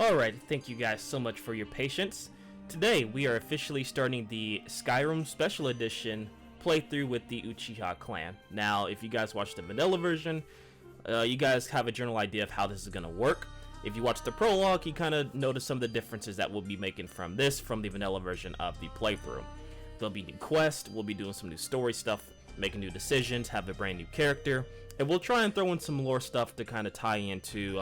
Alright, thank you guys so much for your patience. Today we are officially starting the Skyrim Special Edition playthrough with the Uchiha clan. Now, if you guys watched the vanilla version, you guys have a general idea of how this is going to work. If you watch the prologue, you kind of notice some of the differences that we'll be making from the vanilla version of the playthrough. There'll be new quests, we'll be doing some new story stuff, making new decisions, have a brand new character, and we'll try and throw in some lore stuff to kind of tie into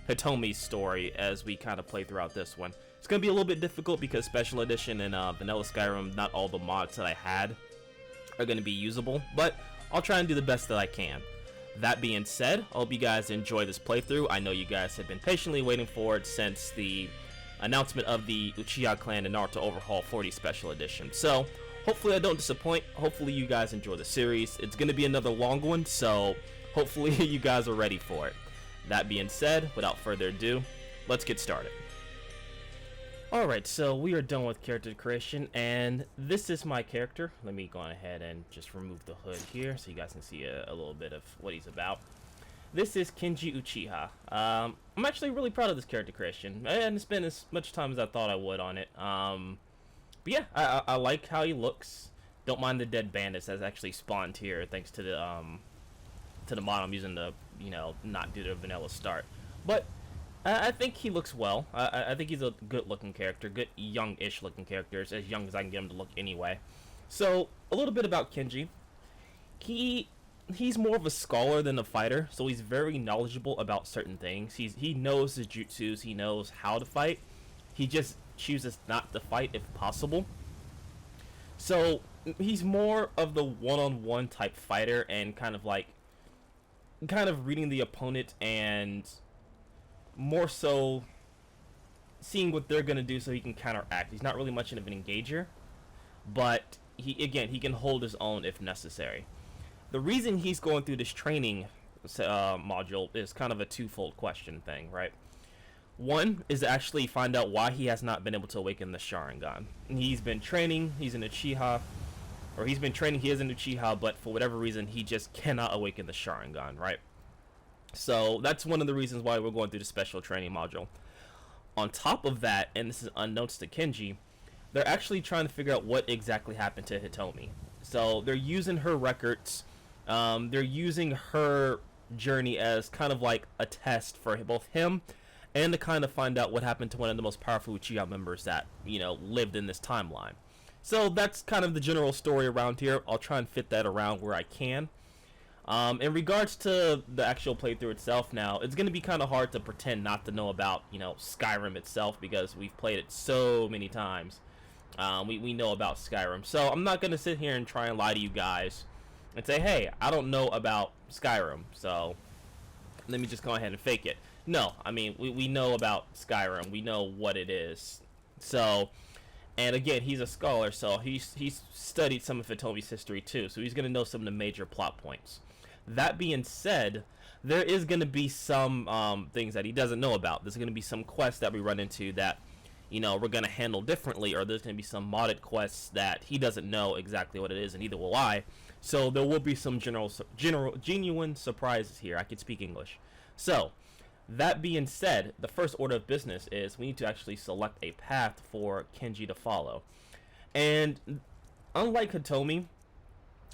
Hitomi's story as we kind of play throughout this one. It's going to be a little bit difficult because Special Edition and Vanilla Skyrim, not all the mods that I had are going to be usable, but I'll try and do the best that I can. That being said, I hope you guys enjoy this playthrough. I know you guys have been patiently waiting for it since the announcement of the Uchiha clan and Naruto Overhaul 40 Special Edition. So, hopefully I don't disappoint. Hopefully you guys enjoy the series. It's going to be another long one, so hopefully you guys are ready for it. That being said, without further ado, let's get started. Alright, so we are done with character creation, and this is my character. Let me go ahead and just remove the hood here so you guys can see a little bit of what he's about. This is Kenji Uchiha. I'm actually really proud of this character creation. I hadn't spent as much time as I thought I would on it. But yeah, I like how he looks. Don't mind the dead bandits that's actually spawned here thanks to the mod I'm using to, not do the vanilla start. But I think he looks well. I think he's a good-looking character, good young-ish looking character, as young as I can get him to look anyway. So, a little bit about Kenji. He's more of a scholar than a fighter, so he's very knowledgeable about certain things. He knows his jutsus, he knows how to fight. He just chooses not to fight if possible. So, he's more of the one-on-one type fighter and kind of reading the opponent and more so seeing what they're going to do so he can counteract. He's not really much of an engager, but he can hold his own if necessary. The reason he's going through this training module is kind of a twofold question thing, right? One is to actually find out why he has not been able to awaken the Sharingan. He's been training, he's an Uchiha, or he's been training, he is an Uchiha, but for whatever reason, he just cannot awaken the Sharingan, right? So that's one of the reasons why we're going through the special training module. On top of that, and this is unknowns to Kenji, they're actually trying to figure out what exactly happened to Hitomi. So they're using her records, they're using her journey as kind of like a test for both him and to kind of find out what happened to one of the most powerful Uchiha members that, lived in this timeline. So that's kind of the general story around here. I'll try and fit that around where I can. In regards to the actual playthrough itself now, it's going to be kind of hard to pretend not to know about, Skyrim itself because we've played it so many times. We know about Skyrim. So I'm not going to sit here and try and lie to you guys and say, hey, I don't know about Skyrim, so let me just go ahead and fake it. No, I mean, we know about Skyrim. We know what it is. So, and again, he's a scholar, so he's studied some of Hitomi's history too, so he's going to know some of the major plot points. That being said, there is going to be some things that he doesn't know about. There's going to be some quests that we run into that, we're going to handle differently, or there's going to be some modded quests that he doesn't know exactly what it is, and neither will I. So there will be some genuine surprises here. I can speak English. So, that being said, the first order of business is we need to actually select a path for Kenji to follow. And unlike Hitomi,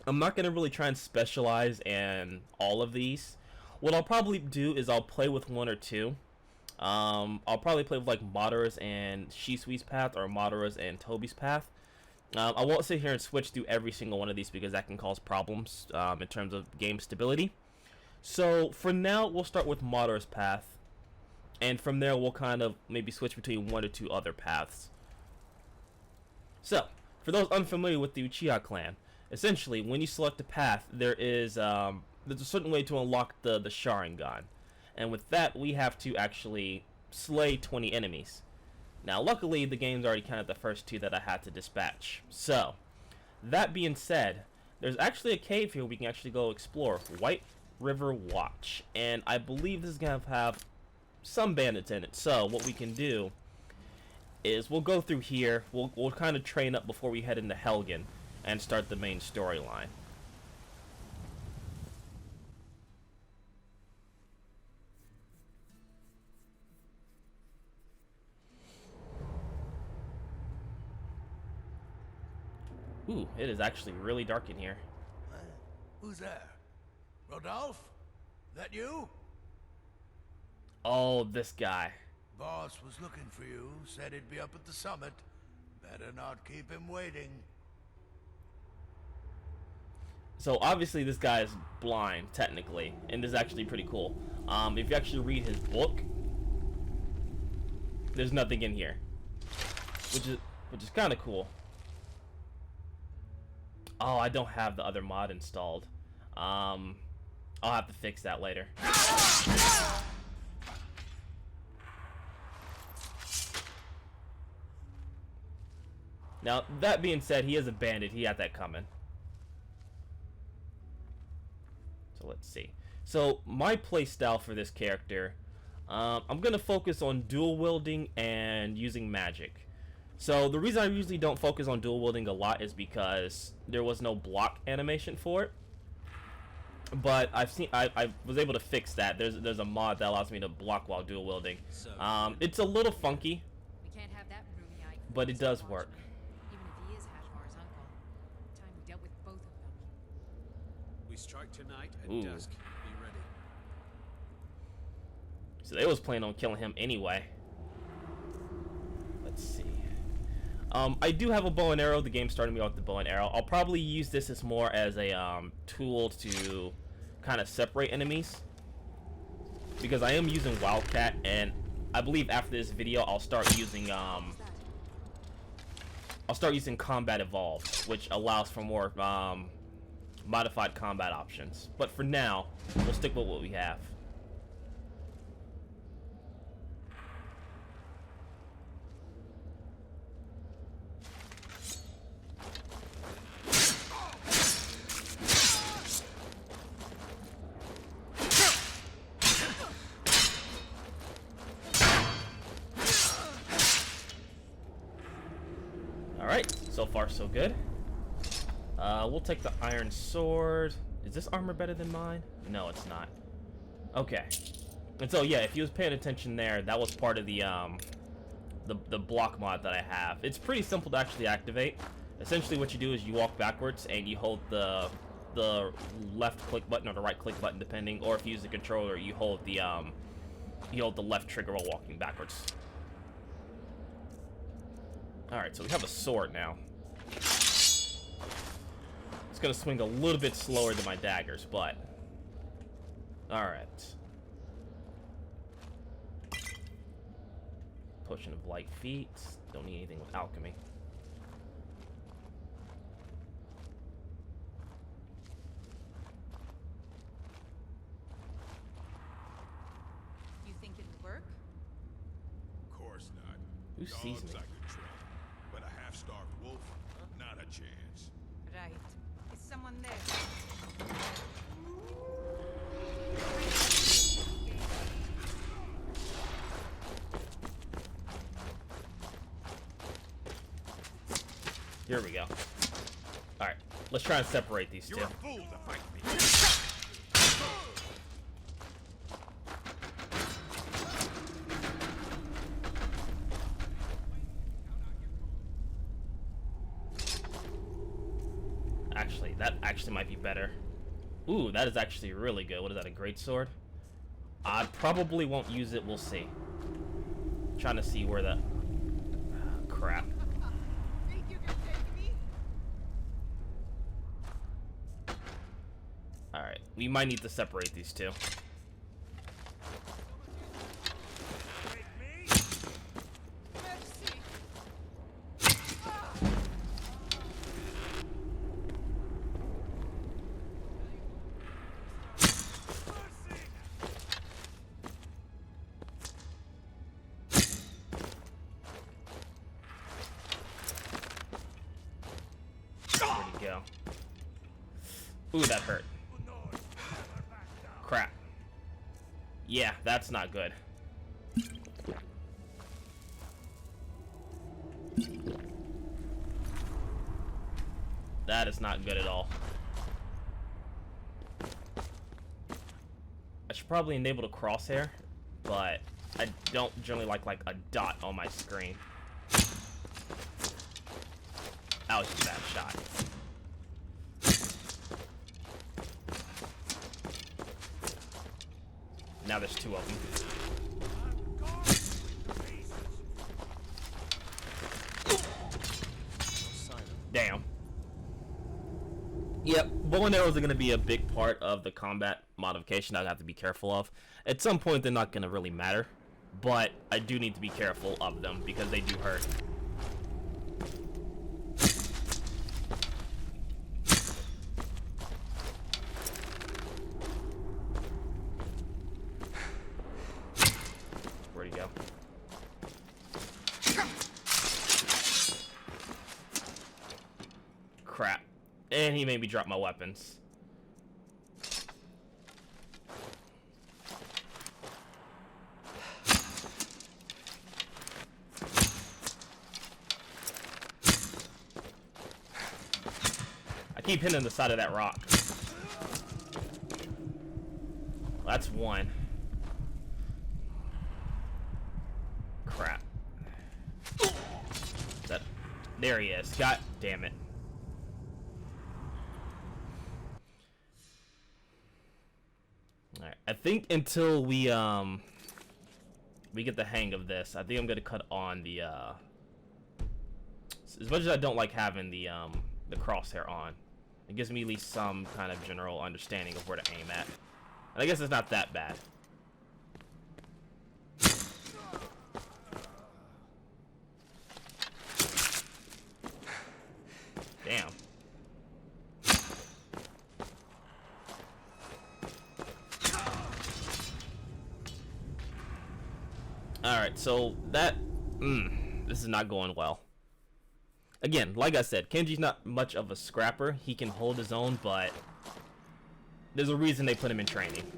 I'm not going to really try and specialize in all of these. What I'll probably do is I'll play with one or two. I'll probably play with like Madara's and Shisui's path or Madara's and Tobi's path. I won't sit here and switch through every single one of these because that can cause problems in terms of game stability. So for now, we'll start with Madara's path. And from there, we'll kind of maybe switch between one or two other paths. So, for those unfamiliar with the Uchiha clan, essentially, when you select a path, there's a certain way to unlock the Sharingan. And with that, we have to actually slay 20 enemies. Now, luckily, the game's already counted the first two that I had to dispatch. So, that being said, there's actually a cave here we can actually go explore. White River Watch. And I believe this is going to have some bandits in it. So, what we can do is we'll go through here. We'll kind of train up before we head into Helgen and start the main storyline. Ooh, it is actually really dark in here. Who's there? Rodolphe? That you? Oh, this guy. Boss was looking for you, said he'd be up at the summit. Better not keep him waiting. So obviously this guy is blind, technically, and this is actually pretty cool. If you actually read his book, there's nothing in here, which is kind of cool. Oh, I don't have the other mod installed. I'll have to fix that later. Now, that being said, he is a bandit. He had that coming. So let's see. So my playstyle for this character, I'm gonna focus on dual wielding and using magic. So the reason I usually don't focus on dual wielding a lot is because there was no block animation for it. But I was able to fix that. There's a mod that allows me to block while dual wielding. It's a little funky, We can't have that roomy-eyed but it does work. even if he is Hashmar's uncle. Time we dealt with both of them. We strike tonight at Ooh. dusk. Be ready. So they was planning on killing him anyway. Let's see. I do have a bow and arrow. The game started me off with the bow and arrow. I'll probably use this as more as a tool to kind of separate enemies, because I am using Wildcat, and I believe after this video I'll start using Combat Evolved, which allows for more modified combat options. But for now, we'll stick with what we have. Alright, so far so good. We'll take the iron sword. Is this armor better than mine? No, it's not. Okay. And so yeah, if you was paying attention there, that was part of the block mod that I have. It's pretty simple to actually activate. Essentially what you do is you walk backwards and you hold the left click button or the right click button depending, or if you use the controller, you hold the left trigger while walking backwards. Alright, so we have a sword now. It's gonna swing a little bit slower than my daggers, but... Alright. Potion of light feet. Don't need anything with alchemy. You think it'll work? Of course not. Who sees Dogs me? I could train, but a half-starved wolf, not a chance. Right. Is someone there? Here we go. Alright, let's try and separate these two. You're a fool to fight me. Actually, that actually might be better. Ooh, that is actually really good. What is that, a great sword? I probably won't use it. We'll see. Trying to see where that... crap. Think you can take me? Alright, we might need to separate these two. Mercy. Where'd he go? Ooh, that hurt. Crap. Yeah, that's not good. That is not good at all. I should probably enable the crosshair, but I don't generally like a dot on my screen. That was just a bad shot. Now there's two of them. Damn. Yep, bow and arrows are going to be a big part of the combat modification I have to be careful of. At some point, they're not going to really matter, but I do need to be careful of them because they do hurt. Where'd he go? Crap. And he made me drop my weapons. I keep hitting the side of that rock. That's one. Crap. There he is. God damn it. Alright, I think until we get the hang of this, I think I'm gonna cut on the as much as I don't like having the crosshair on, it gives me at least some kind of general understanding of where to aim at. And I guess it's not that bad. Damn. Alright, so that... this is not going well. Again, like I said, Kenji's not much of a scrapper. He can hold his own, but... there's a reason they put him in training.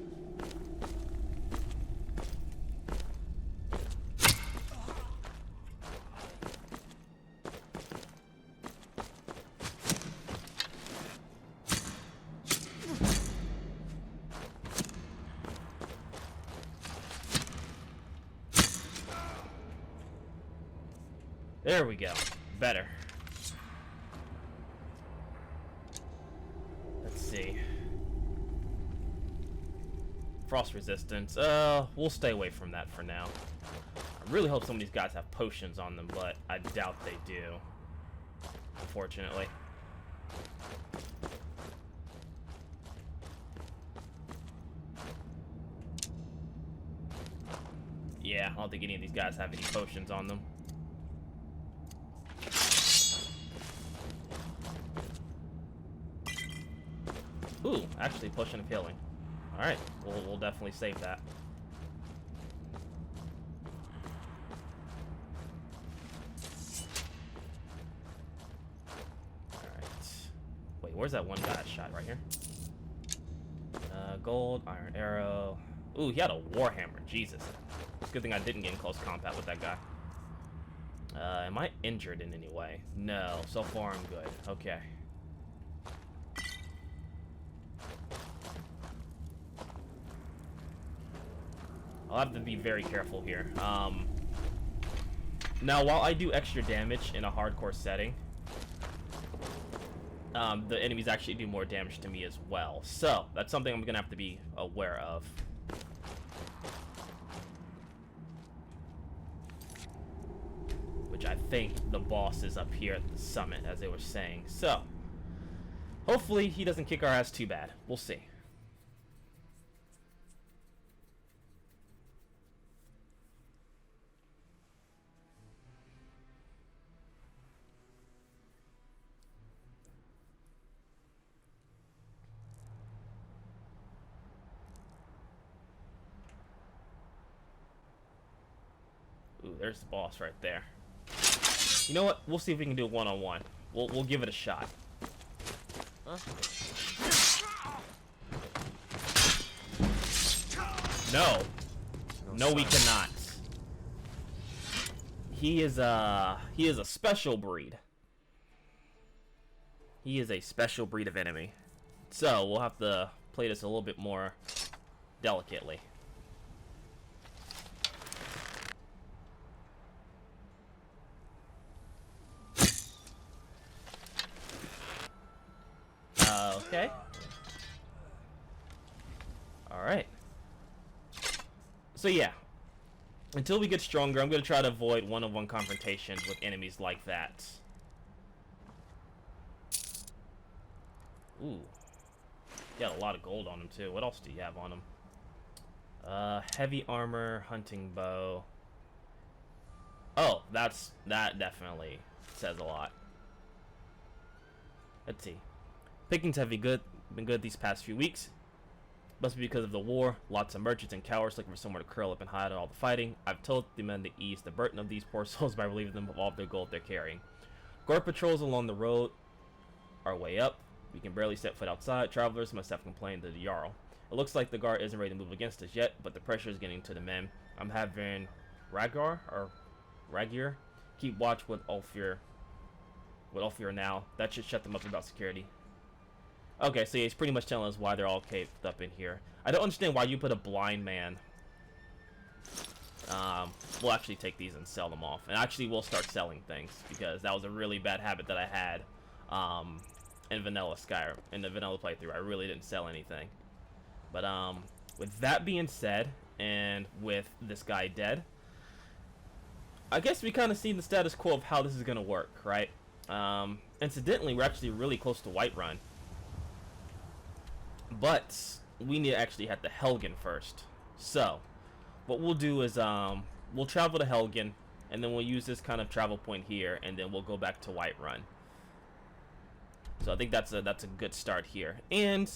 There we go. Better. Let's see. Frost resistance. We'll stay away from that for now. I really hope some of these guys have potions on them, but I doubt they do. Unfortunately. Yeah, I don't think any of these guys have any potions on them. Ooh, actually potion of healing. Alright, we'll definitely save that. Alright. Wait, where's that one guy I shot? Right here? Gold, iron arrow. Ooh, he had a warhammer. Jesus. It's a good thing I didn't get in close combat with that guy. Am I injured in any way? No, so far I'm good. Okay. I'll have to be very careful here. Now, while I do extra damage in a hardcore setting, the enemies actually do more damage to me as well. So, that's something I'm going to have to be aware of. Which I think the boss is up here at the summit, as they were saying. So, hopefully he doesn't kick our ass too bad. We'll see. Ooh, there's the boss right there. You know what? We'll see if we can do a one-on-one. We'll give it a shot. Huh? No. No, we cannot. He is a special breed. He is a special breed of enemy. So, we'll have to play this a little bit more delicately. Okay. Alright. So yeah. Until we get stronger, I'm going to try to avoid one-on-one confrontations with enemies like that. Ooh. Got a lot of gold on him, too. What else do you have on him? Heavy armor, hunting bow. Oh, that definitely says a lot. Let's see. Pickings have been good these past few weeks. Must be because of the war. Lots of merchants and cowards looking for somewhere to curl up and hide all the fighting. I've told the men to ease the burden of these poor souls by relieving them of all their gold they're carrying. Guard patrols along the road are way up. We can barely set foot outside. Travelers must have complained to the Jarl. It looks like the guard isn't ready to move against us yet, but the pressure is getting to the men. I'm having Ragar keep watch with Ulfir now. That should shut them up about security. Okay, so he's pretty much telling us why they're all caved up in here. I don't understand why you put a blind man. We'll actually take these and sell them off. And actually, we'll start selling things, because that was a really bad habit that I had in vanilla Skyrim. In the vanilla playthrough, I really didn't sell anything. But with that being said, and with this guy dead, I guess we kind of see the status quo of how this is going to work, right? Incidentally, we're actually really close to Whiterun. But we need to actually head to Helgen first. So, what we'll do is we'll travel to Helgen, and then we'll use this kind of travel point here, and then we'll go back to Whiterun. So I think that's a good start here. And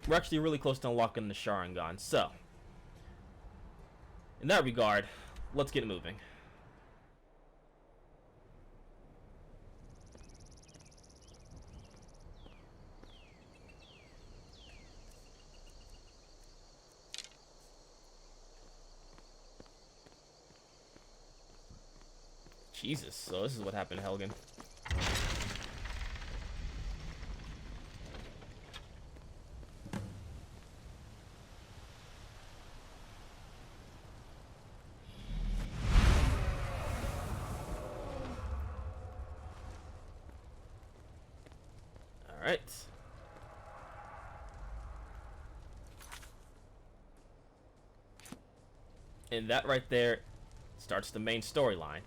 we're actually really close to unlocking the Farengar. So, in that regard, let's get moving. Jesus, so this is what happened to Helgen. Alright. And that right there starts the main storyline.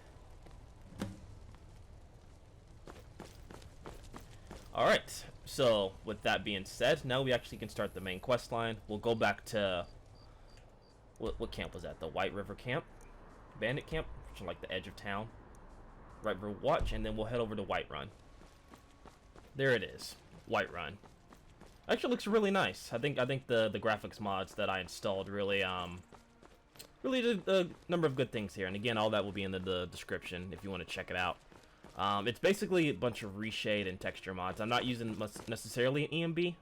Alright, so with that being said, now we actually can start the main quest line. We'll go back to... What camp was that? The White River camp? Bandit camp? Which is like the edge of town. River Watch, and then we'll head over to Whiterun. There it is. Whiterun. Actually looks really nice. I think the graphics mods that I installed really really did a number of good things here. And again, all that will be in the description if you want to check it out. It's basically a bunch of reshade and texture mods. I'm not using necessarily an EMB.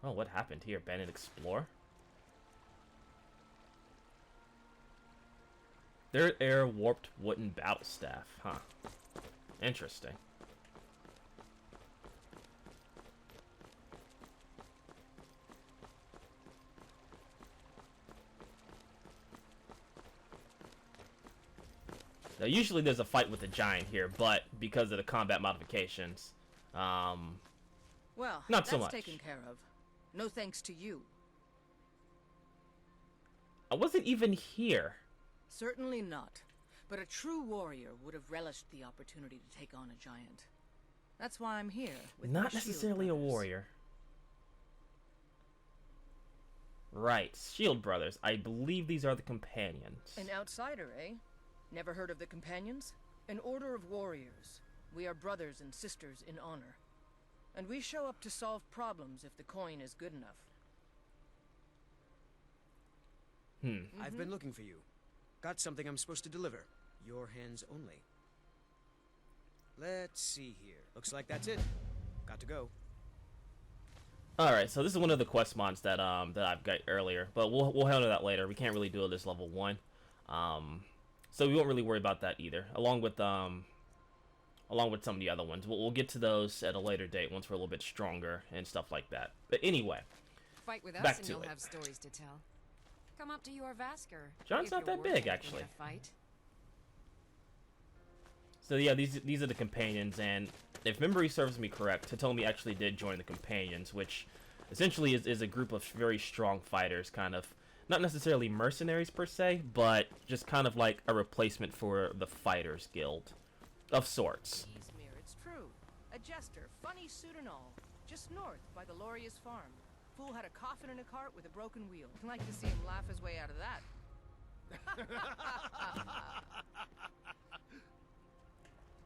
Oh, what happened here? Bandit Explorer? Their air warped wooden battle staff. Huh. Interesting. Now, usually there's a fight with a giant here, but because of the combat modifications, well, not so much. That's taken care of. No thanks to you. I wasn't even here. Certainly not. But a true warrior would have relished the opportunity to take on a giant. That's why I'm here. With Not my shield necessarily a brothers. warrior. Right, Shield Brothers. I believe these are the companions. An outsider, eh? Never heard of the Companions? An order of warriors. We are brothers and sisters in honor. And we show up to solve problems if the coin is good enough. I've been looking for you. Got something I'm supposed to deliver. Your hands only. Let's see here. Looks like that's it. Got to go. Alright, so this is one of the quest mods that that I've got earlier, but we'll handle that later. We can't really do it this level 1. So we won't really worry about that either. Along with some of the other ones. We'll get to those at a later date once we're a little bit stronger and stuff like that. But anyway, Fight with us back and to you'll it. have stories to tell. Come up to your Vasker. John's if not you're that worth big, taking actually. in a fight. So yeah, these are the companions, and if memory serves me correct, Hitomi actually did join the companions, which essentially is a group of very strong fighters, kind of not necessarily mercenaries per se, but just kind of like a replacement for the Fighters Guild of sorts. Izmir, it's true. A jester, funny suit and all, just north by the Loria's farm. Fool had a coffin in a cart with a broken wheel. I'd like to see him laugh his way out of that.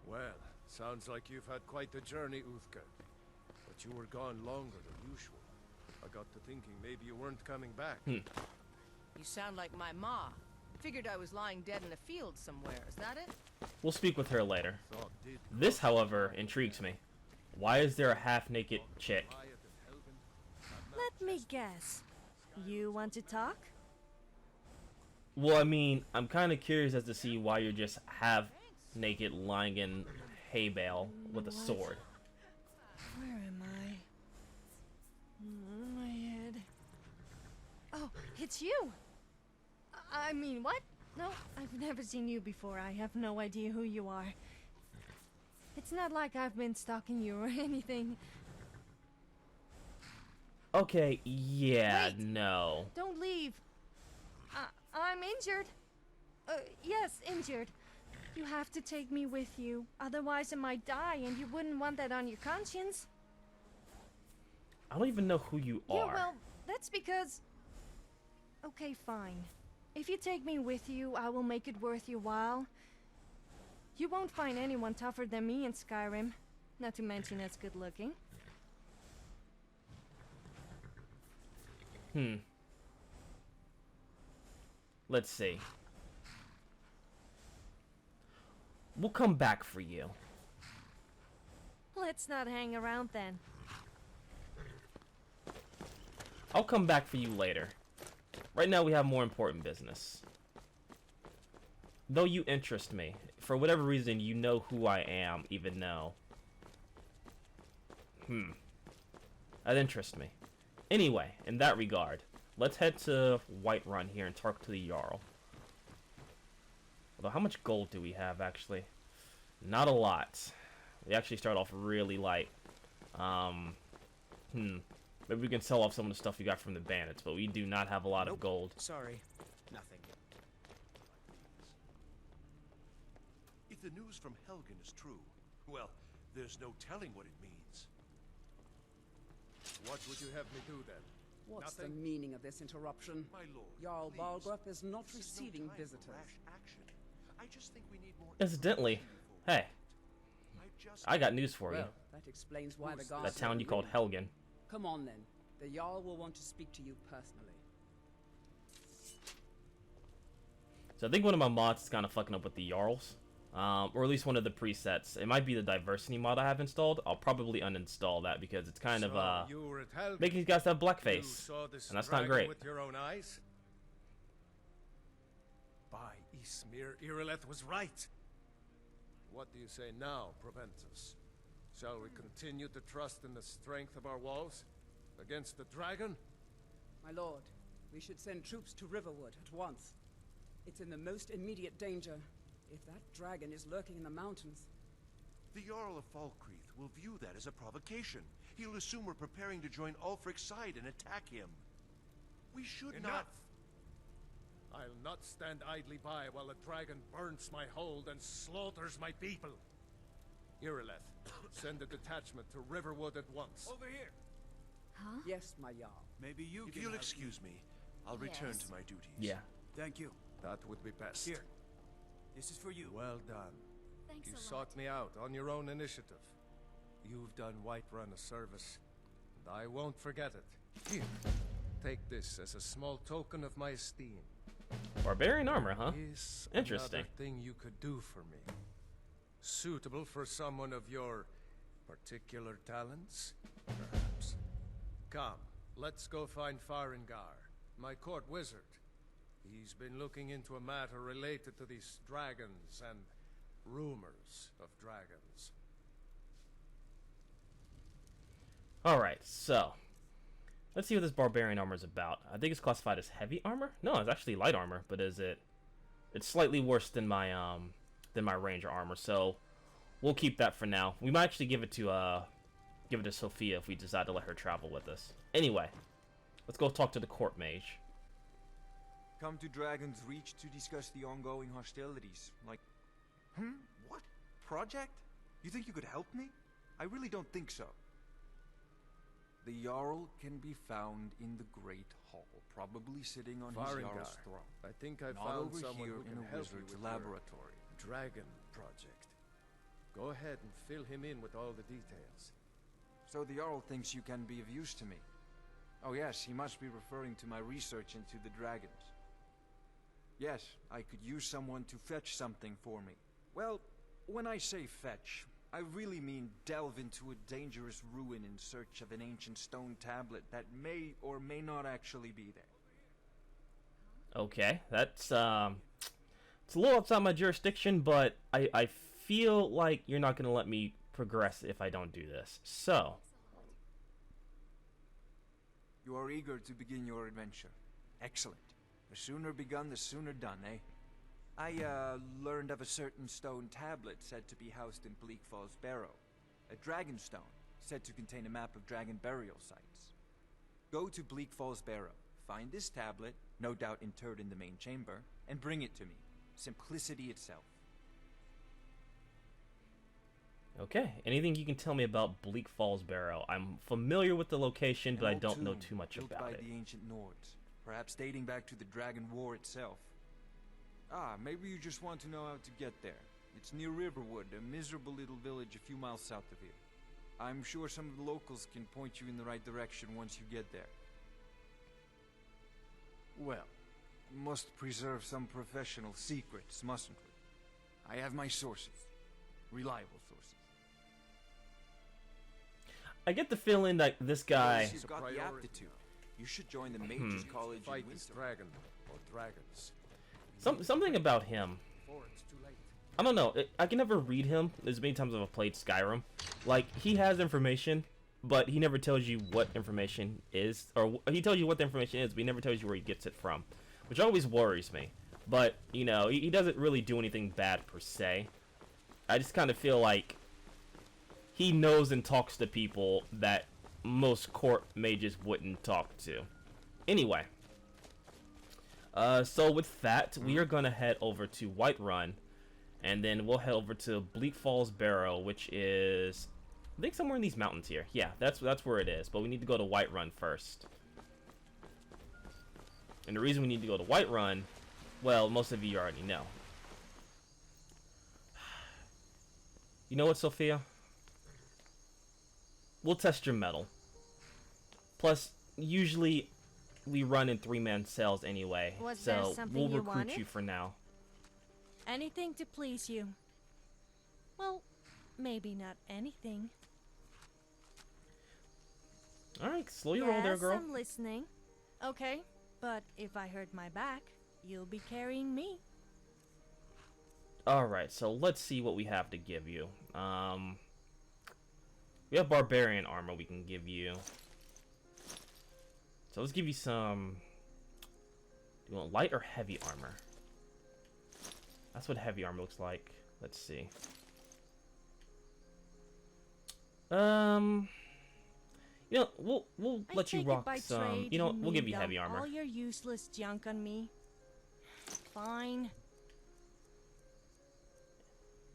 Well, sounds like you've had quite the journey, Uthka. But you were gone longer than usual. I got to thinking maybe you weren't coming back. You sound like my ma. Figured I was lying dead in a field somewhere. Is that it? We'll speak with her later. Thought did This, however, intrigues me. Why is there a half-naked chick? quiet and Helgen. Let me guess. You want to talk? Well, I mean, I'm kind of curious as to see why you're just half-naked lying in hay bale with a sword. Where am I? My head. Oh, it's you! I mean, what? No, I've never seen you before. I have no idea who you are. It's not like I've been stalking you or anything. Okay, yeah, Wait. no. Don't leave. I'm injured. Yes, injured. You have to take me with you. Otherwise I might die, and you wouldn't want that on your conscience. I don't even know who you are. Yeah, well, that's because... Okay, fine. If you take me with you, I will make it worth your while. You won't find anyone tougher than me in Skyrim. Not to mention as good looking. Let's see. We'll come back for you. Let's not hang around then. I'll come back for you later. Right now we have more important business. Though you interest me. For whatever reason, you know who I am, even though... That interests me. Anyway, in that regard, let's head to Whiterun here and talk to the Jarl. Although, how much gold do we have, actually? Not a lot. We actually start off really light. Maybe we can sell off some of the stuff we got from the bandits, but we do not have a lot of gold. Sorry. Nothing. If the news from Helgen is true, well, there's no telling what it means. What would you have me do then? What's Nothing? the meaning of this interruption? My lord, Jarl please. Balgrup is not This is no receiving time for visitors. rash action. I just think we need more Incidentally, information before hey, we act. I got news for you. Well, that explains why the guards... That town you called Helgen. Come on then. The Jarl will want to speak to you personally. So I think one of my mods is kind of fucking up with the Jarls. Or at least one of the presets. It might be the diversity mod I have installed. I'll probably uninstall that because it's kind of you were at Helgen. making these guys have You blackface. saw this And that's not dragon great. with your own eyes? By Ysmir, Irileth was right. What do you say now, Proventus? Shall we continue to trust in the strength of our walls? Against the dragon? My lord, we should send troops to Riverwood at once. It's in the most immediate danger. If that dragon is lurking in the mountains... The Jarl of Falkreath will view that as a provocation. He'll assume we're preparing to join Ulfric's side and attack him. We should Enough! not... I'll not stand idly by while the dragon burns my hold and slaughters my people. Irileth, send a detachment to Riverwood at once. Over here. Huh? Yes, my Jarl. Maybe you If can you'll help excuse me, I'll return to my duties. Yeah. Thank you. That would be best. Here. This is for you. Well done. Thanks You a lot. sought me out on your own initiative. You've done Whiterun a service, and I won't forget it. Here, take this as a small token of my esteem. Barbarian armor, huh? Is Interesting. another thing you could do for me. Suitable for someone of your particular talents, perhaps. Come, let's go find Farengar, my court wizard. He's been looking into a matter related to these dragons and rumors of dragons. Alright, so let's see what this barbarian armor is about. I think it's classified as heavy armor? No, it's actually light armor, but is it... It's slightly worse than my ranger armor, so we'll keep that for now. We might actually give it to give it to Sophia if we decide to let her travel with us. Anyway, let's go talk to the court mage. Come to Dragon's Reach to discuss the ongoing hostilities. Like, what? Project? You think you could help me? I really don't think so. The Jarl can be found in the Great Hall, probably sitting on his Farengar. Jarl's throne. I think I Not found over someone here who in can a help you wizard's with laboratory. your Dragon project. Go ahead and fill him in with all the details. So the Jarl thinks you can be of use to me. Oh yes, he must be referring to my research into the dragons. Yes, I could use someone to fetch something for me. Well, when I say fetch, I really mean delve into a dangerous ruin in search of an ancient stone tablet that may or may not actually be there. Okay, that's it's a little outside my jurisdiction, but I feel like you're not gonna let me progress if I don't do this. So You are eager to begin your adventure. Excellent. The sooner begun, the sooner done, eh? I learned of a certain stone tablet said to be housed in Bleak Falls Barrow. A dragon stone, said to contain a map of dragon burial sites. Go to Bleak Falls Barrow, find this tablet, no doubt interred in the main chamber, and bring it to me. Simplicity itself. okay, anything you can tell me about Bleak Falls Barrow? I'm familiar with the location, but I An don't old know tomb too much built about by it. the ancient Nords, perhaps dating back to the Dragon War itself. Ah, maybe you just want to know how to get there. It's near Riverwood, a miserable little village a few miles south of here. I'm sure some of the locals can point you in the right direction once you get there. Well, must preserve some professional secrets, mustn't we? I have my sources. Reliable sources. I get the feeling that this guy... You've got the aptitude. You should join the Mages College Fight in this Windsor. dragon, or dragons. Something about him. Before it's too late. I don't know. I can never read him as many times as I've played Skyrim. Like, he has information, but he never tells you what information is. Or he tells you what the information is, but he never tells you where he gets it from. Which always worries me. But, you know, he doesn't really do anything bad per se. I just kind of feel like he knows and talks to people that most court mages wouldn't talk to. Anyway. So with that, we are going to head over to Whiterun. And then we'll head over to Bleak Falls Barrow, which is, I think, somewhere in these mountains here. Yeah, that's where it is. But we need to go to Whiterun first. And the reason we need to go to Whiterun, well, most of you already know. You know what, Sophia? We'll test your mettle. Plus, usually we run in 3-man cells anyway, Was there so something we'll you recruit wanted? you for now. Anything to please you. Well, maybe not anything. Alright, slow your roll there, girl. Yes, I'm listening. Okay, but if I hurt my back, you'll be carrying me. Alright, so let's see what we have to give you. We have barbarian armor we can give you. So let's give you some... Do you want light or heavy armor? That's what heavy armor looks like. Let's see. You know, we'll I let you take it rock by some. trade You know, we'll give mean you heavy dump armor. all your useless junk on me. Fine.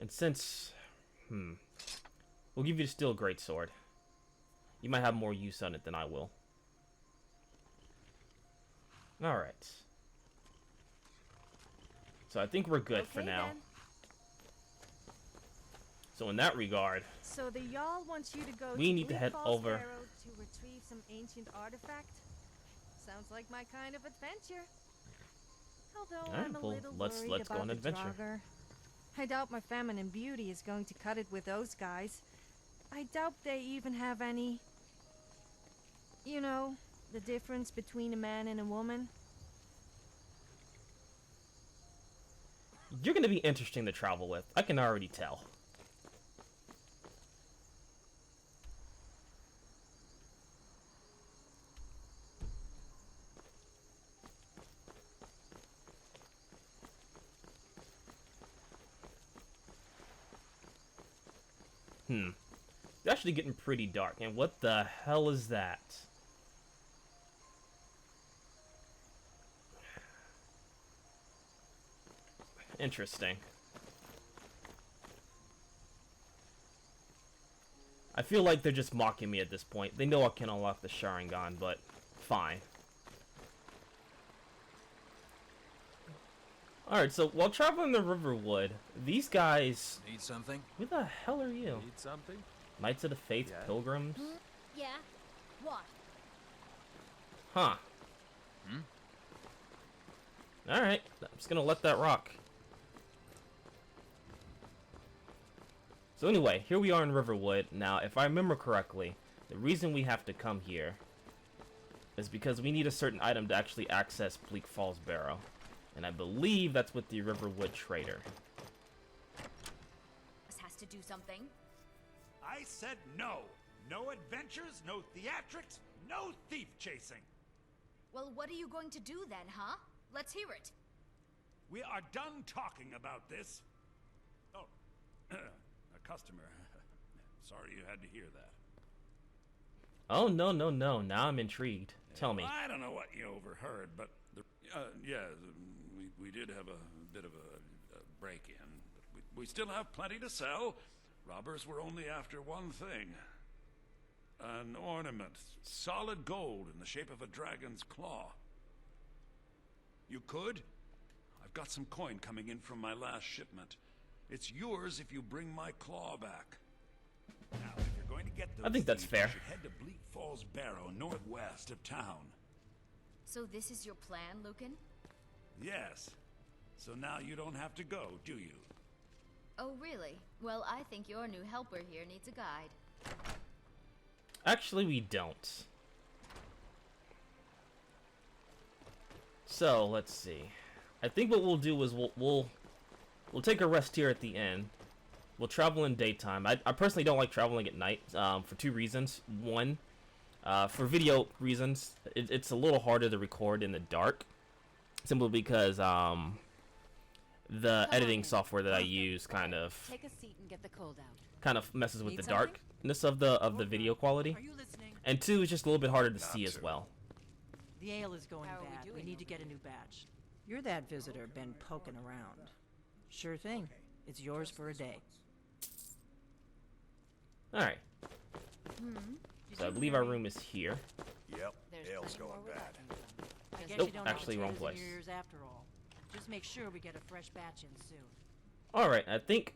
And since, we'll give you the steel greatsword. You might have more use on it than I will. All right. So I think we're good for Okay, now. then. So in that regard, So the Jarl wants you to go We to need to Bleak head Falls over- Barrow to retrieve some ancient artifact. Sounds like my kind of adventure. Although Alright, I'm a well, little let's worried go about on the an adventure. Draugr. I doubt my feminine beauty is going to cut it with those guys. I doubt they even have any... You know, the difference between a man and a woman. you're going to be interesting to travel with. I can already tell. It's actually getting pretty dark. And what the hell is that? Interesting. I feel like they're just mocking me at this point. They know I can unlock the Sharingan, but fine. Alright, so while traveling the Riverwood, these guys... Need something? Who the hell are you? Need something? Knights of the Faith, Pilgrims? Yeah. What? Huh. Alright, I'm just gonna let that rock. So anyway, here we are in Riverwood. Now, if I remember correctly, the reason we have to come here is because we need a certain item to actually access Bleak Falls Barrow. And I believe that's with the Riverwood Trader. This has to do something. I said no. No adventures, no theatrics, no thief chasing. Well, what are you going to do then, huh? Let's hear it. We are done talking about this. Oh, a customer. Sorry you had to hear that. Oh, no, no, no. Now I'm intrigued. Tell me. I don't know what you overheard, but we did have a bit of a break-in. But we still have plenty to sell. Robbers were only after one thing. An ornament. Solid gold in the shape of a dragon's claw. You could? I've got some coin coming in from my last shipment. It's yours if you bring my claw back. Now, if you're going to get those I think that's thieves, fair. you should head to Bleak Falls Barrow, northwest of town. So this is your plan, Lucan? Yes. So now you don't have to go, do you? Oh, really? Well, I think your new helper here needs a guide. Actually, we don't. So, let's see. I think what we'll do is we'll take a rest here at the inn. We'll travel in daytime. I personally don't like traveling at night for two reasons. One, for video reasons, it's a little harder to record in the dark. Simply because the editing software that I use kind of Take a seat and get the cold out. kind of messes with Need the something? darkness of the video quality. Are you listening? And two, it's just a little bit harder to see as well. The ale is going How are we bad. We doing need to get a new batch. You're that visitor been poking around. Sure thing. It's yours for a day. Alright. So I believe our room is here. Yep, There's ale's plenty going more where bad. that came from. I guess Nope, you don't actually, have wrong potatoes in place. your ears after all. Just make sure we get a fresh batch in soon. Alright, I think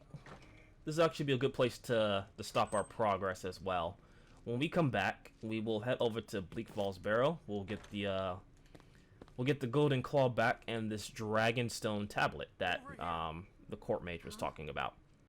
this will actually be a good place to stop our progress as well. When we come back, we will head over to Bleak Falls Barrow. We'll get the golden claw back and this dragonstone tablet that the court mage was talking about.